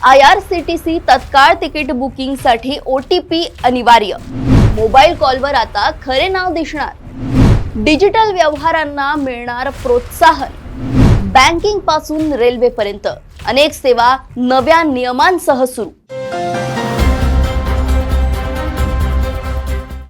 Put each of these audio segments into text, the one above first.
IRCTC तत्काळ ticket बुकिंगसाठी OTP अनिवार्य। मोबाईल कॉलवर आता खरे नाव दिसणार। डिजिटल व्यवहारांना मिळणार प्रोत्साहन। बँकिंग पासून रेल्वे पर्यंत अनेक सेवा नव्या नियमांसह सुरू।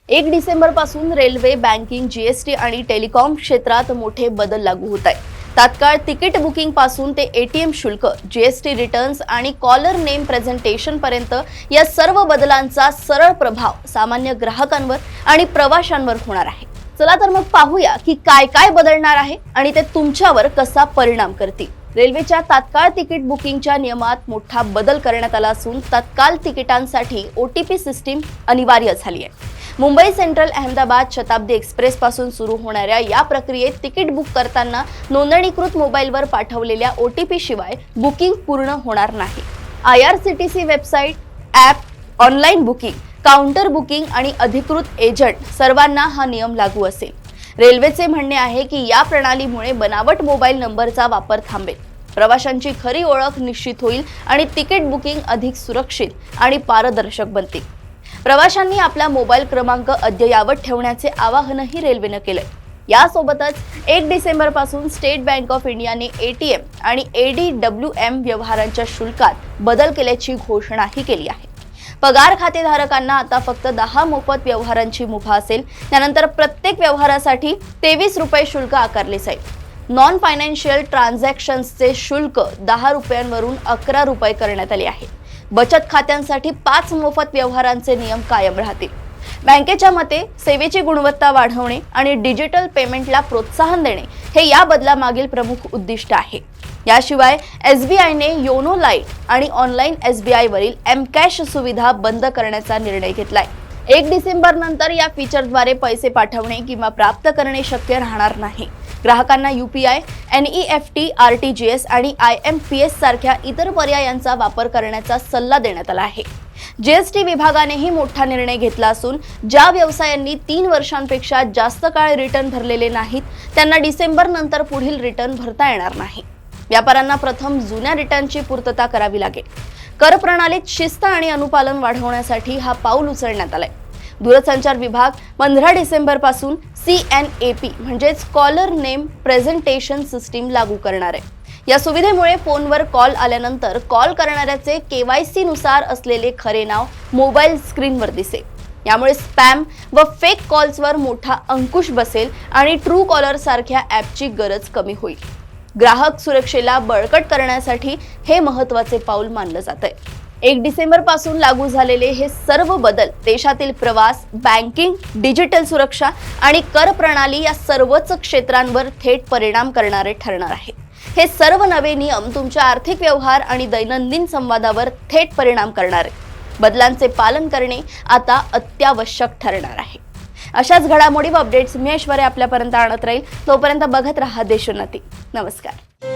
1 डिसेंबर पासून रेल्वे, बँकिंग, जीएसटी आणि टेलिकॉम क्षेत्रात मोठे बदल लागू होत आहेत। तात्काळ तिकीट बुकिंग पासून ते ATM शुल्क, जीएसटी रिटर्न्स आणि कॉलर नेम प्रेझेंटेशन पर्यंत या सर्व बदलांचा सरळ प्रभाव सामान्य ग्राहकांवर आणि प्रवाशांवर होणार आहे। चला तर मग पाहूया की काय काय बदलणार आहे आणि ते तुमच्यावर कसा परिणाम करतील। रेल्वेच्या तात्काळ तिकीट बुकिंगच्या नियमात मोठा बदल करण्यात आला असून तत्काळ तिकिटांसाठी OTP सिस्टीम अनिवार्य झाली आहे। मुंबई सेंट्रल अहमदाबाद शताब्दी एक्सप्रेस पासून सुरू होणाऱ्या या प्रक्रियेत तिकीट बुक करताना नोंदणीकृत मोबाईलवर पाठवलेल्या OTP शिवाय बुकिंग पूर्ण होणार नाही। IRCTC website, app, online booking, counter booking आणि अधिकृत एजंट सर्वांना हा नियम लागू असेल। रेल्वेचे म्हणणे आहे की या प्रणालीमुळे बनावट मोबाईल नंबरचा वापर थांबेल, प्रवाशांची खरी ओळख निश्चित होईल आणि तिकीट बुकिंग अधिक सुरक्षित आणि पारदर्शक बनतील। प्रवाशांनी आपला मोबाईल क्रमांक अद्ययावत ठेवण्याचे आवाहनही रेल्वेने केले। यासोबतच 1 डिसेंबर पासून स्टेट बँक ऑफ इंडियाने ATM आणि ADWM व्यवहारांच्या शुल्कात बदल केल्याची घोषणाही केली आहे। पगार खातेधारकांना आता फक्त 10 मोफत व्यवहारांची मुभा असेल। त्यानंतर प्रत्येक व्यवहारासाठी 23 रुपये शुल्क आकारले जाईल। नॉन फायनान्शियल ट्रान्झॅक्शन्सचे शुल्क 10 रुपयांवरून 11 रुपये करण्यात आले आहे। बचत खात्यांसाठी 5 मोफत व्यवहारांचे नियम कायम राहतील। बँकेच्या मते सेवेची गुणवत्ता वाढवणे आणि डिजिटल पेमेंटला प्रोत्साहन देणे हे या बदलामागील प्रमुख उद्दिष्ट आहे। याशिवाय SBIने योनो लाईट आणि ऑनलाईन SBI वरील M-Cash सुविधा बंद करण्याचा निर्णय घेतलाय। 1 डिसेंबर नंतर या फीचरद्वारे पैसे पाठवणे किंवा प्राप्त करणे शक्य राहणार नाही। ग्राहकांना UPI, NEFT, RTGS आणि IMPS सारख्या इतर पर्यायांचा वापर करण्याचा सल्ला देण्यात आला आहे। जीएसटी विभागानेही मोठा निर्णय घेतला असून ज्या व्यवसायांनी 3 वर्षांपेक्षा जास्त काळ रिटर्न भरलेले नाहीत त्यांना डिसेंबर नंतर पुढील रिटर्न भरता येणार नाही। व्यापाऱ्यांना प्रथम जुन्या रिटर्नची पूर्तता करावी लागेल। कर प्रणालीत शिस्त आणि अनुपालन वाढवण्यासाठी हा पाऊल उचलण्यात आलाय। दूरसंचार विभाग 15 डिसेंबर पासून CNAP म्हणजेच कॉलर नेम प्रेझेंटेशन सिस्टीम लागू करणार आहे। या सुविधेमुळे फोनवर कॉल आल्यानंतर कॉल करणाऱ्याचे KYC नुसार असलेले खरे नाव मोबाईल स्क्रीनवर दिसेल। यामुळे स्पॅम व फेक कॉल्सवर मोठा अंकुश बसेल आणि ट्रू कॉलर सारख्या ॲपची गरज कमी होईल। ग्राहक सुरक्षेला बळकट करण्यासाठी हे महत्त्वाचे पाऊल मानलं जातंय। 1 डिसेंबर पासून लागू झालेले हे सर्व बदल देशातील प्रवास, बँकिंग, डिजिटल सुरक्षा आणि कर प्रणाली या सर्वच क्षेत्रांवर थेट परिणाम करणारे ठरणार आहेत। हे सर्व नवे नियम तुमच्या आर्थिक व्यवहार आणि दैनंदिन संवादावर थेट परिणाम करणार आहेत। बदलांचे पालन करणे आता अत्यावश्यक ठरणार आहे। अशाच घडामोडी व अपडेट्स मी ऐश्वर्या आपल्यापर्यंत आणत राहील। तोपर्यंत बघत रहा देशोन्नती। नमस्कार।